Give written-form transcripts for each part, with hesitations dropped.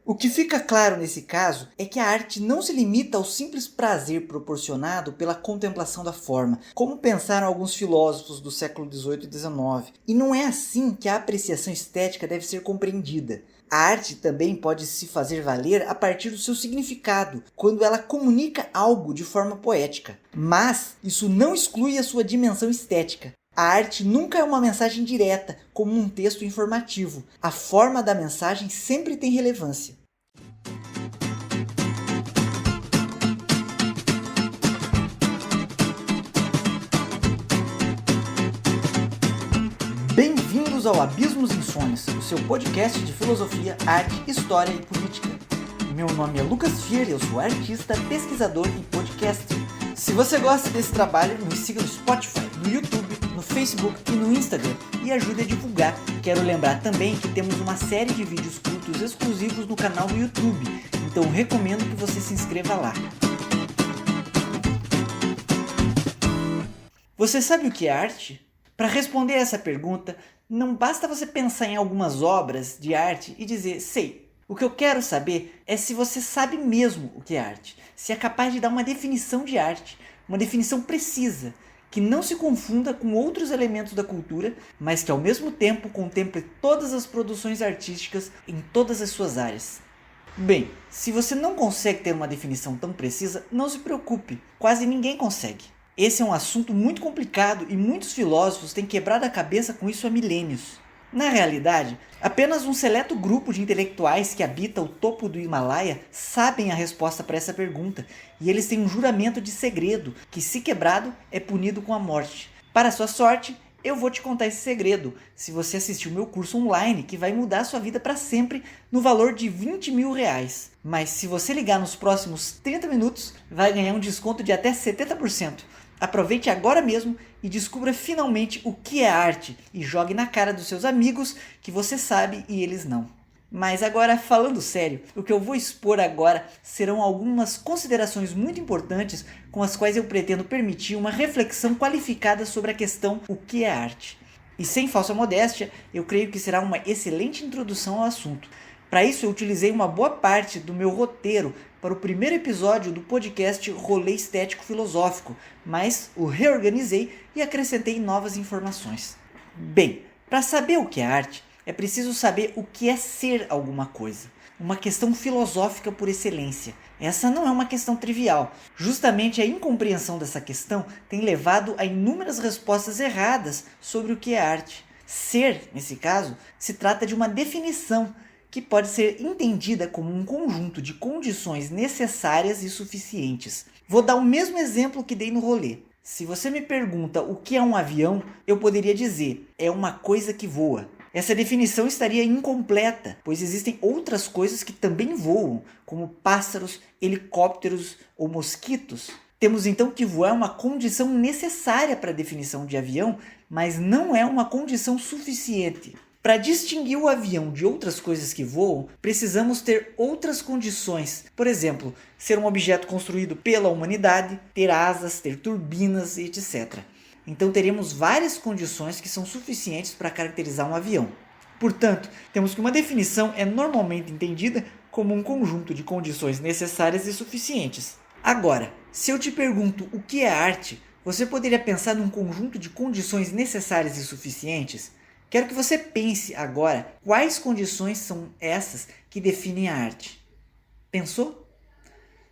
O que fica claro nesse caso é que a arte não se limita ao simples prazer proporcionado pela contemplação da forma, como pensaram alguns filósofos do século XVIII e XIX. E não é assim que a apreciação estética deve ser compreendida. A arte também pode se fazer valer a partir do seu significado, quando ela comunica algo de forma poética. Mas isso não exclui a sua dimensão estética. A arte nunca é uma mensagem direta, como um texto informativo. A forma da mensagem sempre tem relevância. Bem-vindos ao Abismos Insônios, o seu podcast de filosofia, arte, história e política. Meu nome é Lucas Fier, eu sou artista, pesquisador e podcaster. Se você gosta desse trabalho, nos siga no Spotify, no YouTube, no Facebook e no Instagram e ajude a divulgar. Quero lembrar também que temos uma série de vídeos curtos exclusivos no canal do YouTube, então recomendo que você se inscreva lá. Você sabe o que é arte? Para responder essa pergunta, não basta você pensar em algumas obras de arte e dizer, sei. O que eu quero saber é se você sabe mesmo o que é arte, se é capaz de dar uma definição de arte, uma definição precisa, que não se confunda com outros elementos da cultura, mas que ao mesmo tempo contemple todas as produções artísticas em todas as suas áreas. Bem, se você não consegue ter uma definição tão precisa, não se preocupe, quase ninguém consegue. Esse é um assunto muito complicado e muitos filósofos têm quebrado a cabeça com isso há milênios. Na realidade, apenas um seleto grupo de intelectuais que habita o topo do Himalaia sabem a resposta para essa pergunta, e eles têm um juramento de segredo, que se quebrado é punido com a morte. Para sua sorte, eu vou te contar esse segredo, se você assistir o meu curso online, que vai mudar a sua vida para sempre, no valor de R$20 mil. Mas se você ligar nos próximos 30 minutos, vai ganhar um desconto de até 70%. Aproveite agora mesmo e descubra finalmente o que é arte e jogue na cara dos seus amigos que você sabe e eles não. Mas agora, falando sério, o que eu vou expor agora serão algumas considerações muito importantes com as quais eu pretendo permitir uma reflexão qualificada sobre a questão o que é arte. E sem falsa modéstia, eu creio que será uma excelente introdução ao assunto. Para isso, eu utilizei uma boa parte do meu roteiro para o primeiro episódio do podcast Rolê Estético Filosófico, mas o reorganizei e acrescentei novas informações. Bem, para saber o que é arte, é preciso saber o que é ser alguma coisa. Uma questão filosófica por excelência. Essa não é uma questão trivial. Justamente a incompreensão dessa questão tem levado a inúmeras respostas erradas sobre o que é arte. Ser, nesse caso, se trata de uma definição que pode ser entendida como um conjunto de condições necessárias e suficientes. Vou dar o mesmo exemplo que dei no rolê. Se você me pergunta o que é um avião, eu poderia dizer, é uma coisa que voa. Essa definição estaria incompleta, pois existem outras coisas que também voam, como pássaros, helicópteros ou mosquitos. Temos então que voar é uma condição necessária para a definição de avião, mas não é uma condição suficiente. Para distinguir o avião de outras coisas que voam, precisamos ter outras condições. Por exemplo, ser um objeto construído pela humanidade, ter asas, ter turbinas, etc. Então teremos várias condições que são suficientes para caracterizar um avião. Portanto, temos que uma definição é normalmente entendida como um conjunto de condições necessárias e suficientes. Agora, se eu te pergunto o que é arte, você poderia pensar num conjunto de condições necessárias e suficientes? Quero que você pense agora quais condições são essas que definem a arte. Pensou?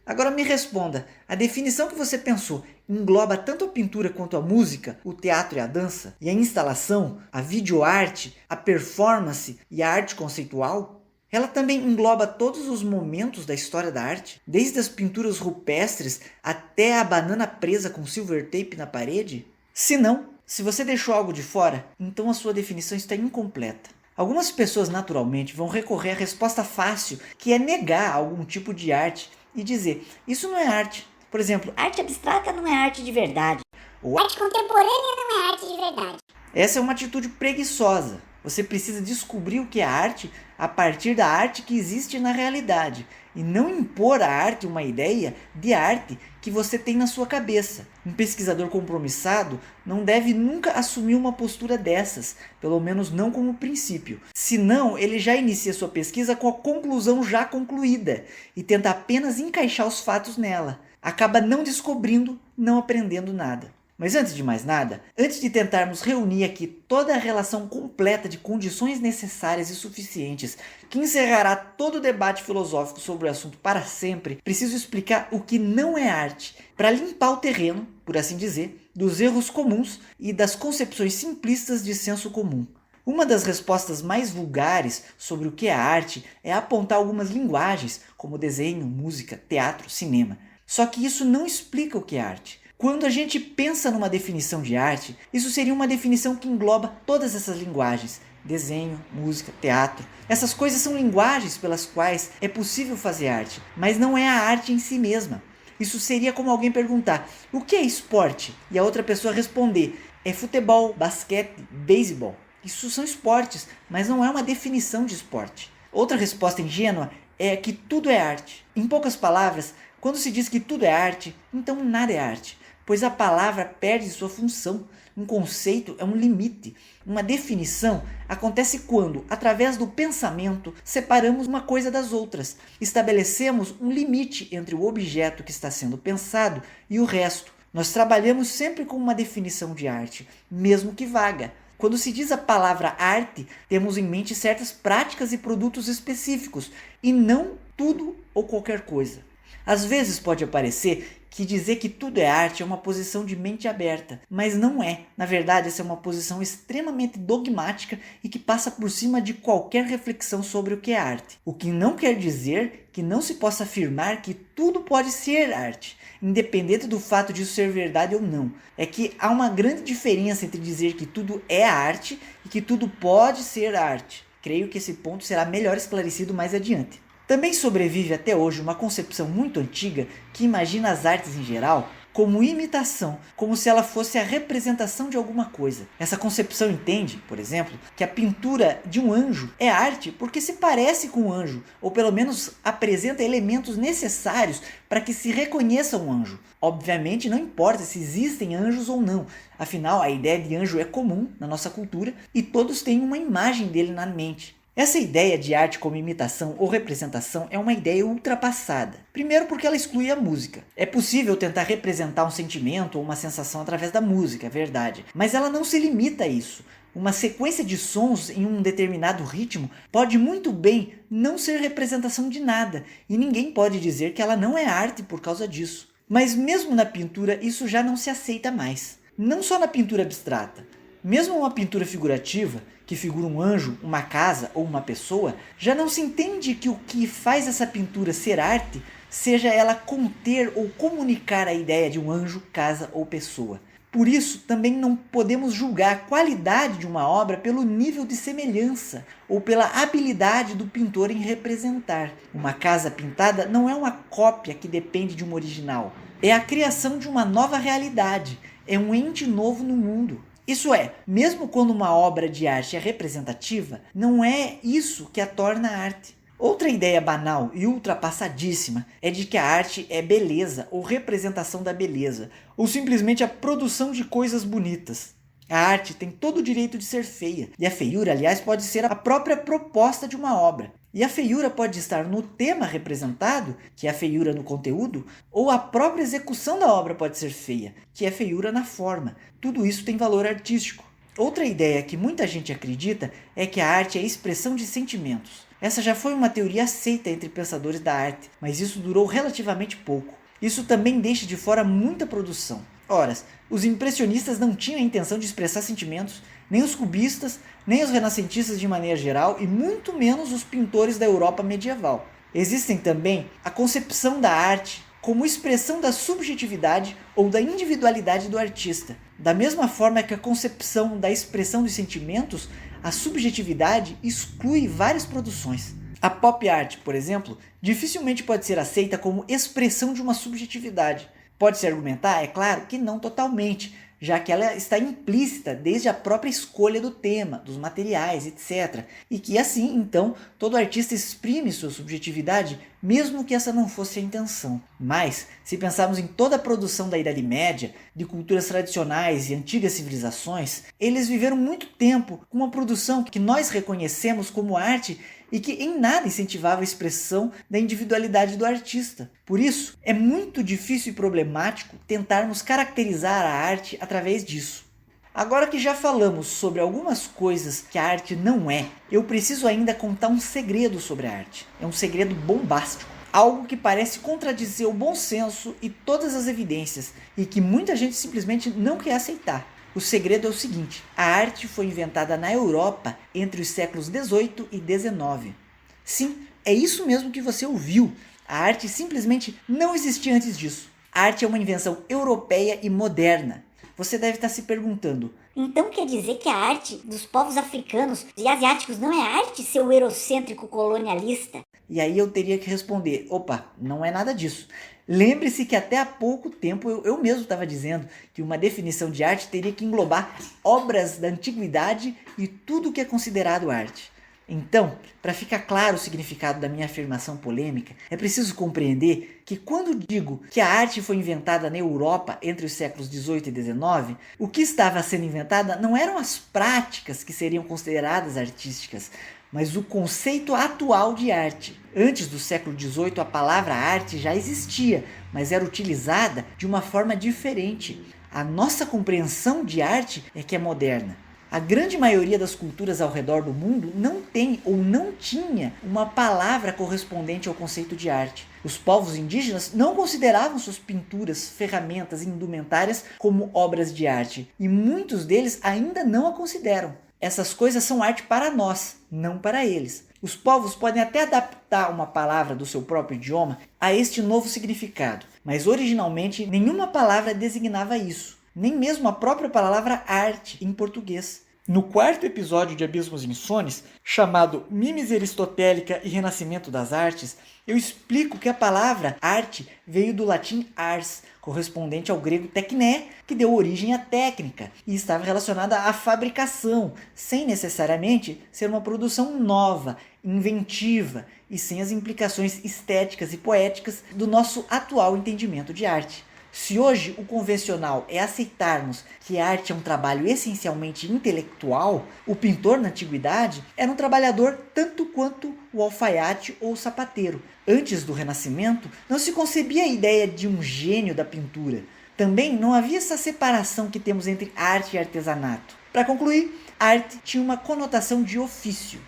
Agora me responda, a definição que você pensou engloba tanto a pintura quanto a música, o teatro e a dança, e a instalação, a videoarte, a performance e a arte conceitual? Ela também engloba todos os momentos da história da arte, desde as pinturas rupestres até a banana presa com silver tape na parede? Se não, se você deixou algo de fora, então a sua definição está incompleta. Algumas pessoas naturalmente vão recorrer à resposta fácil, que é negar algum tipo de arte e dizer, isso não é arte. Por exemplo, arte abstrata não é arte de verdade. Ou arte contemporânea não é arte de verdade. Essa é uma atitude preguiçosa. Você precisa descobrir o que é arte a partir da arte que existe na realidade, e não impor à arte uma ideia de arte que você tem na sua cabeça. Um pesquisador compromissado não deve nunca assumir uma postura dessas, pelo menos não como princípio. Senão, ele já inicia sua pesquisa com a conclusão já concluída e tenta apenas encaixar os fatos nela. Acaba não descobrindo, não aprendendo nada. Mas antes de mais nada, antes de tentarmos reunir aqui toda a relação completa de condições necessárias e suficientes que encerrará todo o debate filosófico sobre o assunto para sempre, preciso explicar o que não é arte, para limpar o terreno, por assim dizer, dos erros comuns e das concepções simplistas de senso comum. Uma das respostas mais vulgares sobre o que é arte é apontar algumas linguagens, como desenho, música, teatro, cinema. Só que isso não explica o que é arte. Quando a gente pensa numa definição de arte, isso seria uma definição que engloba todas essas linguagens. Desenho, música, teatro. Essas coisas são linguagens pelas quais é possível fazer arte, mas não é a arte em si mesma. Isso seria como alguém perguntar, o que é esporte? E a outra pessoa responder, é futebol, basquete, beisebol. Isso são esportes, mas não é uma definição de esporte. Outra resposta ingênua é que tudo é arte. Em poucas palavras, quando se diz que tudo é arte, então nada é arte, pois a palavra perde sua função. Um conceito é um limite. Uma definição acontece quando, através do pensamento, separamos uma coisa das outras. Estabelecemos um limite entre o objeto que está sendo pensado e o resto. Nós trabalhamos sempre com uma definição de arte, mesmo que vaga. Quando se diz a palavra arte, temos em mente certas práticas e produtos específicos, e não tudo ou qualquer coisa. Às vezes pode parecer que dizer que tudo é arte é uma posição de mente aberta, mas não é. Na verdade, essa é uma posição extremamente dogmática e que passa por cima de qualquer reflexão sobre o que é arte. O que não quer dizer que não se possa afirmar que tudo pode ser arte, independente do fato disso ser verdade ou não. É que há uma grande diferença entre dizer que tudo é arte e que tudo pode ser arte. Creio que esse ponto será melhor esclarecido mais adiante. Também sobrevive até hoje uma concepção muito antiga que imagina as artes em geral como imitação, como se ela fosse a representação de alguma coisa. Essa concepção entende, por exemplo, que a pintura de um anjo é arte porque se parece com um anjo, ou pelo menos apresenta elementos necessários para que se reconheça um anjo. Obviamente não importa se existem anjos ou não, afinal a ideia de anjo é comum na nossa cultura e todos têm uma imagem dele na mente. Essa ideia de arte como imitação ou representação é uma ideia ultrapassada. Primeiro porque ela exclui a música. É possível tentar representar um sentimento ou uma sensação através da música, é verdade. Mas ela não se limita a isso. Uma sequência de sons em um determinado ritmo pode muito bem não ser representação de nada. E ninguém pode dizer que ela não é arte por causa disso. Mas mesmo na pintura isso já não se aceita mais. Não só na pintura abstrata. Mesmo uma pintura figurativa, que figura um anjo, uma casa ou uma pessoa, já não se entende que o que faz essa pintura ser arte seja ela conter ou comunicar a ideia de um anjo, casa ou pessoa. Por isso, também não podemos julgar a qualidade de uma obra pelo nível de semelhança ou pela habilidade do pintor em representar. Uma casa pintada não é uma cópia que depende de uma original. É a criação de uma nova realidade, é um ente novo no mundo. Isso é, mesmo quando uma obra de arte é representativa, não é isso que a torna arte. Outra ideia banal e ultrapassadíssima é de que a arte é beleza ou representação da beleza, ou simplesmente a produção de coisas bonitas. A arte tem todo o direito de ser feia, e a feiura, aliás, pode ser a própria proposta de uma obra. E a feiura pode estar no tema representado, que é a feiura no conteúdo, ou a própria execução da obra pode ser feia, que é a feiura na forma. Tudo isso tem valor artístico. Outra ideia que muita gente acredita é que a arte é a expressão de sentimentos. Essa já foi uma teoria aceita entre pensadores da arte, mas isso durou relativamente pouco. Isso também deixa de fora muita produção. Ora, os impressionistas não tinham a intenção de expressar sentimentos, nem os cubistas, nem os renascentistas de maneira geral, e muito menos os pintores da Europa medieval. Existem também a concepção da arte como expressão da subjetividade ou da individualidade do artista. Da mesma forma que a concepção da expressão dos sentimentos, a subjetividade exclui várias produções. A pop art, por exemplo, dificilmente pode ser aceita como expressão de uma subjetividade. Pode-se argumentar, é claro, que não totalmente, já que ela está implícita desde a própria escolha do tema, dos materiais, etc. E que assim, então, todo artista exprime sua subjetividade, mesmo que essa não fosse a intenção. Mas, se pensarmos em toda a produção da Idade Média, de culturas tradicionais e antigas civilizações, eles viveram muito tempo com uma produção que nós reconhecemos como arte e que em nada incentivava a expressão da individualidade do artista. Por isso, é muito difícil e problemático tentarmos caracterizar a arte através disso. Agora que já falamos sobre algumas coisas que a arte não é, eu preciso ainda contar um segredo sobre a arte. É um segredo bombástico. Algo que parece contradizer o bom senso e todas as evidências, e que muita gente simplesmente não quer aceitar. O segredo é o seguinte: a arte foi inventada na Europa entre os séculos XVIII e XIX. Sim, é isso mesmo que você ouviu. A arte simplesmente não existia antes disso. A arte é uma invenção europeia e moderna. Você deve estar se perguntando: Então quer dizer que a arte dos povos africanos e asiáticos não é arte, seu eurocêntrico colonialista? E aí eu teria que responder: opa, não é nada disso. Lembre-se que até há pouco tempo eu mesmo estava dizendo que uma definição de arte teria que englobar obras da antiguidade e tudo o que é considerado arte. Então, para ficar claro o significado da minha afirmação polêmica, é preciso compreender que quando digo que a arte foi inventada na Europa entre os séculos XVIII e XIX, o que estava sendo inventada não eram as práticas que seriam consideradas artísticas, mas o conceito atual de arte. Antes do século XVIII, a palavra arte já existia, mas era utilizada de uma forma diferente. A nossa compreensão de arte é que é moderna. A grande maioria das culturas ao redor do mundo não tem ou não tinha uma palavra correspondente ao conceito de arte. Os povos indígenas não consideravam suas pinturas, ferramentas e indumentárias como obras de arte, e muitos deles ainda não a consideram. Essas coisas são arte para nós, não para eles. Os povos podem até adaptar uma palavra do seu próprio idioma a este novo significado, mas originalmente nenhuma palavra designava isso, nem mesmo a própria palavra arte em português. No quarto episódio de Abismos Insones, chamado Mimes Aristotélica e Renascimento das Artes, eu explico que a palavra arte veio do latim ars, correspondente ao grego tekné, que deu origem à técnica e estava relacionada à fabricação, sem necessariamente ser uma produção nova, inventiva e sem as implicações estéticas e poéticas do nosso atual entendimento de arte. Se hoje o convencional é aceitarmos que a arte é um trabalho essencialmente intelectual, o pintor na antiguidade era um trabalhador tanto quanto o alfaiate ou o sapateiro. Antes do Renascimento, não se concebia a ideia de um gênio da pintura. Também não havia essa separação que temos entre arte e artesanato. Para concluir, a arte tinha uma conotação de ofício.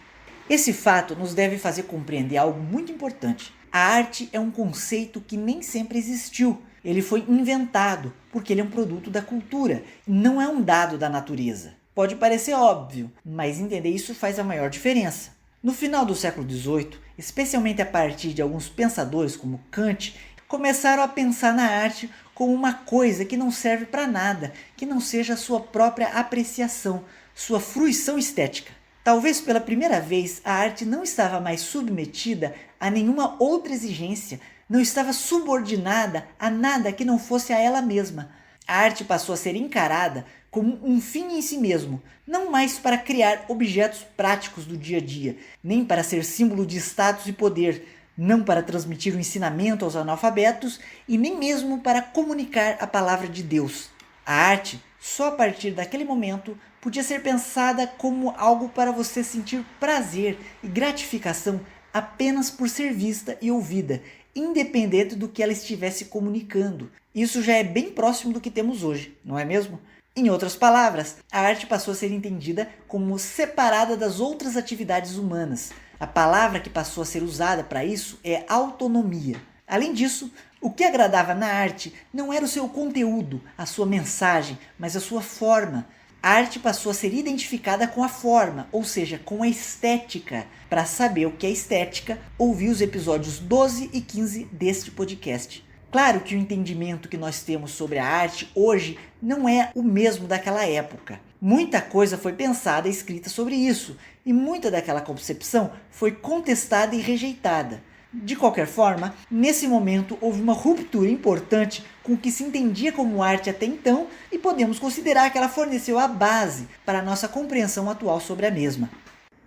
Esse fato nos deve fazer compreender algo muito importante. A arte é um conceito que nem sempre existiu. Ele foi inventado porque ele é um produto da cultura, não é um dado da natureza. Pode parecer óbvio, mas entender isso faz a maior diferença. No final do século XVIII, especialmente a partir de alguns pensadores como Kant, começaram a pensar na arte como uma coisa que não serve para nada, que não seja a sua própria apreciação, sua fruição estética. Talvez pela primeira vez a arte não estava mais submetida a nenhuma outra exigência, não estava subordinada a nada que não fosse a ela mesma. A arte passou a ser encarada como um fim em si mesmo, não mais para criar objetos práticos do dia a dia, nem para ser símbolo de status e poder, não para transmitir o ensinamento aos analfabetos e nem mesmo para comunicar a palavra de Deus. A arte, só a partir daquele momento, podia ser pensada como algo para você sentir prazer e gratificação apenas por ser vista e ouvida, independente do que ela estivesse comunicando. Isso já é bem próximo do que temos hoje, não é mesmo? Em outras palavras, a arte passou a ser entendida como separada das outras atividades humanas. A palavra que passou a ser usada para isso é autonomia. Além disso, o que agradava na arte não era o seu conteúdo, a sua mensagem, mas a sua forma. A arte passou a ser identificada com a forma, ou seja, com a estética. Para saber o que é estética, ouvi os episódios 12 e 15 deste podcast. Claro que o entendimento que nós temos sobre a arte hoje não é o mesmo daquela época. Muita coisa foi pensada e escrita sobre isso, e muita daquela concepção foi contestada e rejeitada. De qualquer forma, nesse momento houve uma ruptura importante com o que se entendia como arte até então e podemos considerar que ela forneceu a base para a nossa compreensão atual sobre a mesma.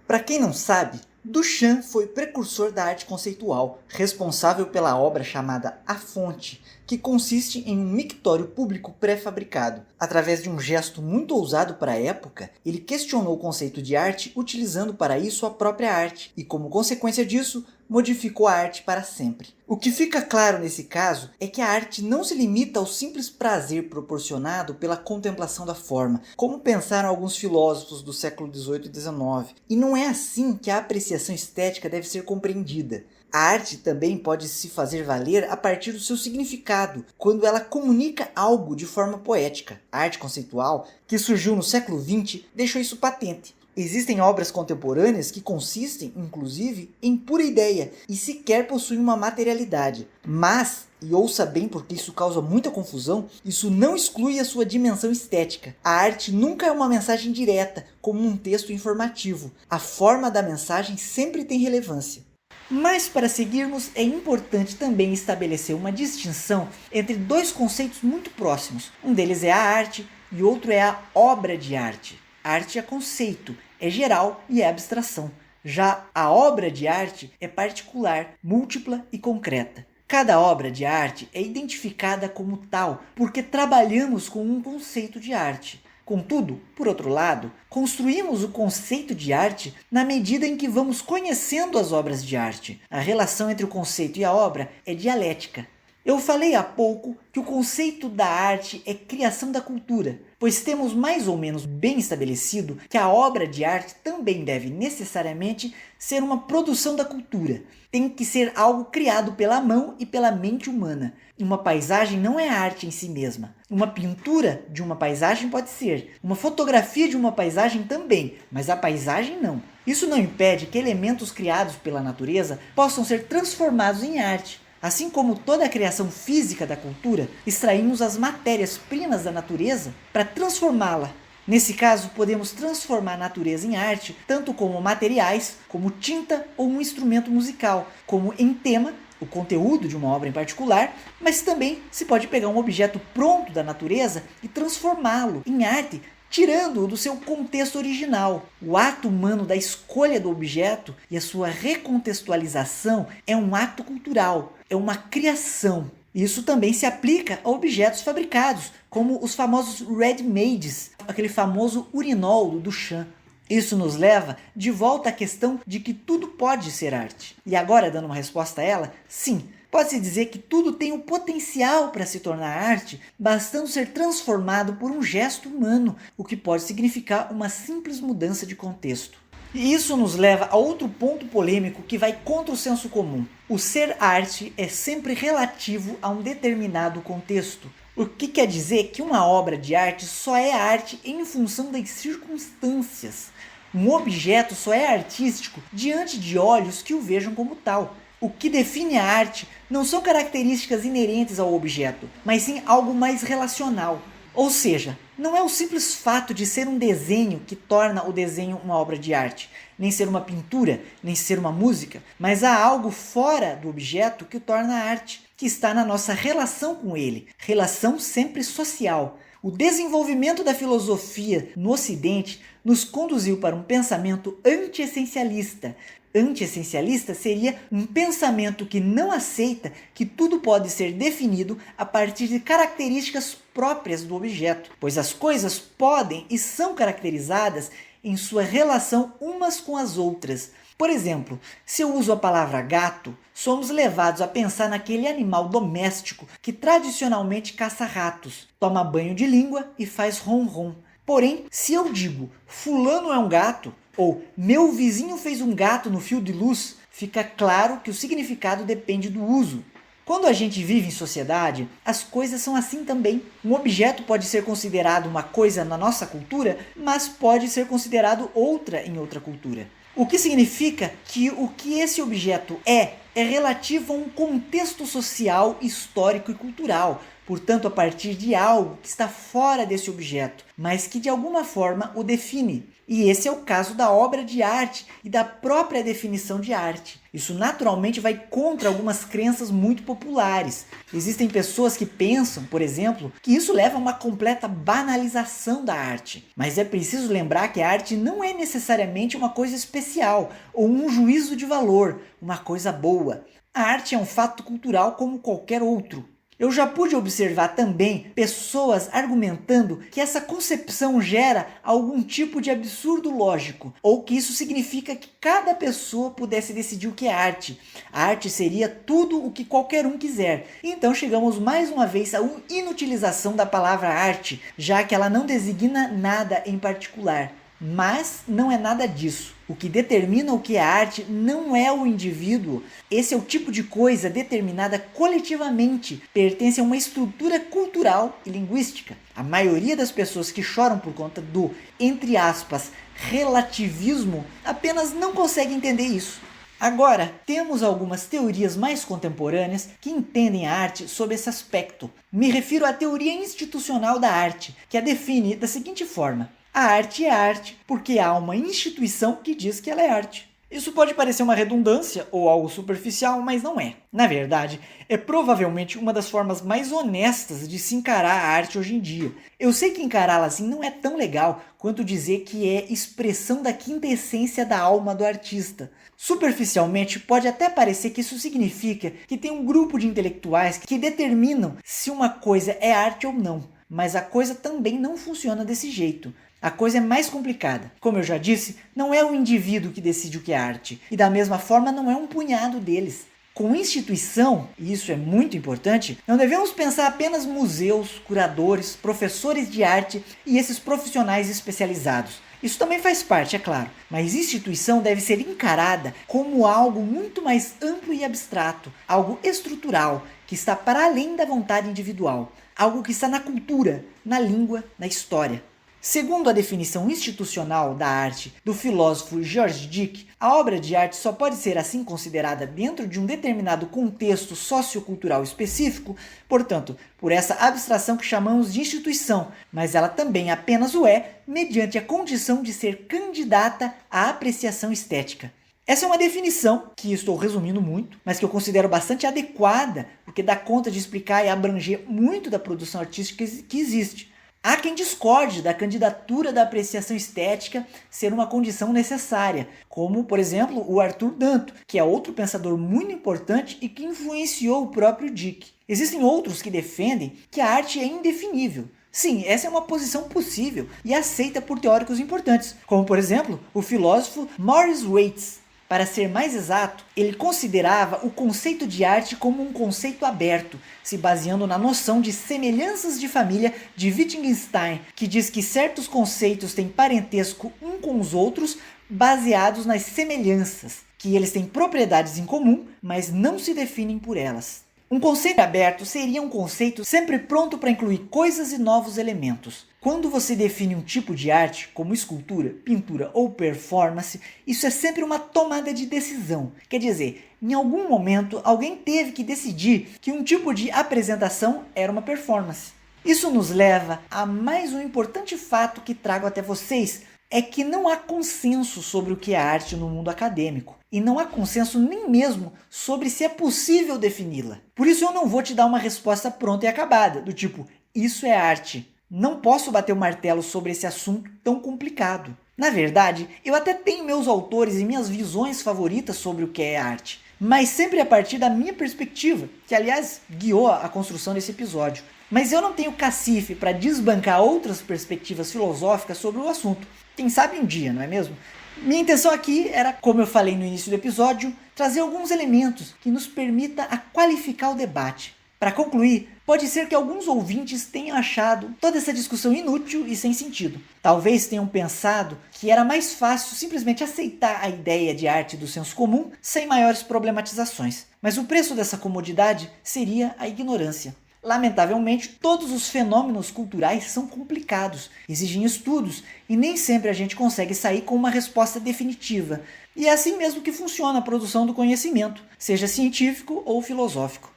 Para quem não sabe, Duchamp foi precursor da arte conceitual, responsável pela obra chamada A Fonte, que consiste em um mictório público pré-fabricado. Através de um gesto muito ousado para a época, ele questionou o conceito de arte utilizando para isso a própria arte e, como consequência disso, modificou a arte para sempre. O que fica claro nesse caso é que a arte não se limita ao simples prazer proporcionado pela contemplação da forma, como pensaram alguns filósofos do século XVIII e XIX, e não é assim que a apreciação estética deve ser compreendida. A arte também pode se fazer valer a partir do seu significado, quando ela comunica algo de forma poética. A arte conceitual, que surgiu no século XX, deixou isso patente. Existem obras contemporâneas que consistem, inclusive, em pura ideia e sequer possuem uma materialidade. Mas, e ouça bem porque isso causa muita confusão, isso não exclui a sua dimensão estética. A arte nunca é uma mensagem direta, como um texto informativo. A forma da mensagem sempre tem relevância. Mas para seguirmos, é importante também estabelecer uma distinção entre dois conceitos muito próximos. Um deles é a arte e outro é a obra de arte. Arte é conceito, é geral e é abstração. Já a obra de arte é particular, múltipla e concreta. Cada obra de arte é identificada como tal porque trabalhamos com um conceito de arte. Contudo, por outro lado, construímos o conceito de arte na medida em que vamos conhecendo as obras de arte. A relação entre o conceito e a obra é dialética. Eu falei há pouco que o conceito da arte é criação da cultura, pois temos mais ou menos bem estabelecido que a obra de arte também deve necessariamente ser uma produção da cultura. Tem que ser algo criado pela mão e pela mente humana. Uma paisagem não é arte em si mesma. Uma pintura de uma paisagem pode ser, uma fotografia de uma paisagem também, mas a paisagem não. Isso não impede que elementos criados pela natureza possam ser transformados em arte. Assim como toda a criação física da cultura, extraímos as matérias-primas da natureza para transformá-la. Nesse caso, podemos transformar a natureza em arte, tanto como materiais, como tinta ou um instrumento musical, como em tema, o conteúdo de uma obra em particular, mas também se pode pegar um objeto pronto da natureza e transformá-lo em arte, tirando-o do seu contexto original. O ato humano da escolha do objeto e a sua recontextualização é um ato cultural, é uma criação. Isso também se aplica a objetos fabricados, como os famosos ready-mades, aquele famoso urinol do Duchamp. Isso nos leva de volta à questão de que tudo pode ser arte. E agora, dando uma resposta a ela, sim, pode-se dizer que tudo tem o potencial para se tornar arte, bastando ser transformado por um gesto humano, o que pode significar uma simples mudança de contexto. E isso nos leva a outro ponto polêmico que vai contra o senso comum. O ser arte é sempre relativo a um determinado contexto. O que quer dizer que uma obra de arte só é arte em função das circunstâncias. Um objeto só é artístico diante de olhos que o vejam como tal. O que define a arte não são características inerentes ao objeto, mas sim algo mais relacional. Ou seja, não é o simples fato de ser um desenho que torna o desenho uma obra de arte, nem ser uma pintura, nem ser uma música, mas há algo fora do objeto que o torna arte, que está na nossa relação com ele, relação sempre social. O desenvolvimento da filosofia no Ocidente nos conduziu para um pensamento anti-essencialista. Anti-essencialista seria um pensamento que não aceita que tudo pode ser definido a partir de características próprias do objeto, pois as coisas podem e são caracterizadas em sua relação umas com as outras. Por exemplo, se eu uso a palavra gato, somos levados a pensar naquele animal doméstico que tradicionalmente caça ratos, toma banho de língua e faz ronron. Porém, se eu digo fulano é um gato, ou meu vizinho fez um gato no fio de luz, fica claro que o significado depende do uso. Quando a gente vive em sociedade, as coisas são assim também. Um objeto pode ser considerado uma coisa na nossa cultura, mas pode ser considerado outra em outra cultura. O que significa que o que esse objeto é relativo a um contexto social, histórico e cultural, portanto a partir de algo que está fora desse objeto, mas que de alguma forma o define. E esse é o caso da obra de arte e da própria definição de arte. Isso naturalmente vai contra algumas crenças muito populares. Existem pessoas que pensam, por exemplo, que isso leva a uma completa banalização da arte. Mas é preciso lembrar que a arte não é necessariamente uma coisa especial ou um juízo de valor, uma coisa boa. A arte é um fato cultural como qualquer outro. Eu já pude observar também pessoas argumentando que essa concepção gera algum tipo de absurdo lógico, ou que isso significa que cada pessoa pudesse decidir o que é arte. A arte seria tudo o que qualquer um quiser. Então chegamos mais uma vez à inutilização da palavra arte, já que ela não designa nada em particular. Mas não é nada disso. O que determina o que é arte não é o indivíduo. Esse é o tipo de coisa determinada coletivamente, pertence a uma estrutura cultural e linguística. A maioria das pessoas que choram por conta do, entre aspas, relativismo, apenas não consegue entender isso. Agora, temos algumas teorias mais contemporâneas que entendem a arte sob esse aspecto. Me refiro à teoria institucional da arte, que a define da seguinte forma: a arte é arte porque há uma instituição que diz que ela é arte. Isso pode parecer uma redundância ou algo superficial, mas não é. Na verdade, é provavelmente uma das formas mais honestas de se encarar a arte hoje em dia. Eu sei que encará-la assim não é tão legal quanto dizer que é expressão da quinta essência da alma do artista. Superficialmente, pode até parecer que isso significa que tem um grupo de intelectuais que determinam se uma coisa é arte ou não, mas a coisa também não funciona desse jeito. A coisa é mais complicada. Como eu já disse, não é o indivíduo que decide o que é arte, e da mesma forma não é um punhado deles. Com instituição, e isso é muito importante, não devemos pensar apenas museus, curadores, professores de arte e esses profissionais especializados. Isso também faz parte, é claro, mas instituição deve ser encarada como algo muito mais amplo e abstrato, algo estrutural, que está para além da vontade individual, algo que está na cultura, na língua, na história. Segundo a definição institucional da arte do filósofo George Dick, a obra de arte só pode ser assim considerada dentro de um determinado contexto sociocultural específico, portanto, por essa abstração que chamamos de instituição, mas ela também apenas o é mediante a condição de ser candidata à apreciação estética. Essa é uma definição que estou resumindo muito, mas que eu considero bastante adequada, porque dá conta de explicar e abranger muito da produção artística que existe. Há quem discorde da candidatura da apreciação estética ser uma condição necessária, como, por exemplo, o Arthur Danto, que é outro pensador muito importante e que influenciou o próprio Dick. Existem outros que defendem que a arte é indefinível. Sim, essa é uma posição possível e aceita por teóricos importantes, como, por exemplo, o filósofo Maurice Waitze. Para ser mais exato, ele considerava o conceito de arte como um conceito aberto, se baseando na noção de semelhanças de família de Wittgenstein, que diz que certos conceitos têm parentesco um com os outros baseados nas semelhanças, que eles têm propriedades em comum, mas não se definem por elas. Um conceito aberto seria um conceito sempre pronto para incluir coisas e novos elementos. Quando você define um tipo de arte, como escultura, pintura ou performance, isso é sempre uma tomada de decisão. Quer dizer, em algum momento alguém teve que decidir que um tipo de apresentação era uma performance. Isso nos leva a mais um importante fato que trago até vocês, é que não há consenso sobre o que é arte no mundo acadêmico. E não há consenso nem mesmo sobre se é possível defini-la. Por isso eu não vou te dar uma resposta pronta e acabada, do tipo, isso é arte. Não posso bater o martelo sobre esse assunto tão complicado. Na verdade, eu até tenho meus autores e minhas visões favoritas sobre o que é arte, mas sempre a partir da minha perspectiva, que aliás guiou a construção desse episódio. Mas eu não tenho cacife para desbancar outras perspectivas filosóficas sobre o assunto. Quem sabe um dia, não é mesmo? Minha intenção aqui era, como eu falei no início do episódio, trazer alguns elementos que nos permita a qualificar o debate. Para concluir, pode ser que alguns ouvintes tenham achado toda essa discussão inútil e sem sentido. Talvez tenham pensado que era mais fácil simplesmente aceitar a ideia de arte do senso comum sem maiores problematizações. Mas o preço dessa comodidade seria a ignorância. Lamentavelmente, todos os fenômenos culturais são complicados, exigem estudos e nem sempre a gente consegue sair com uma resposta definitiva. E é assim mesmo que funciona a produção do conhecimento, seja científico ou filosófico.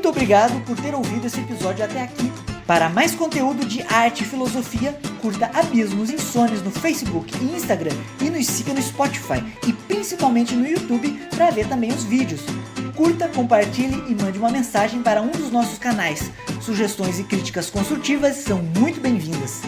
Muito obrigado por ter ouvido esse episódio até aqui. Para mais conteúdo de arte e filosofia, curta Abismos Insones no Facebook e Instagram e nos siga no Spotify e principalmente no YouTube para ver também os vídeos. Curta, compartilhe e mande uma mensagem para um dos nossos canais. Sugestões e críticas construtivas são muito bem-vindas.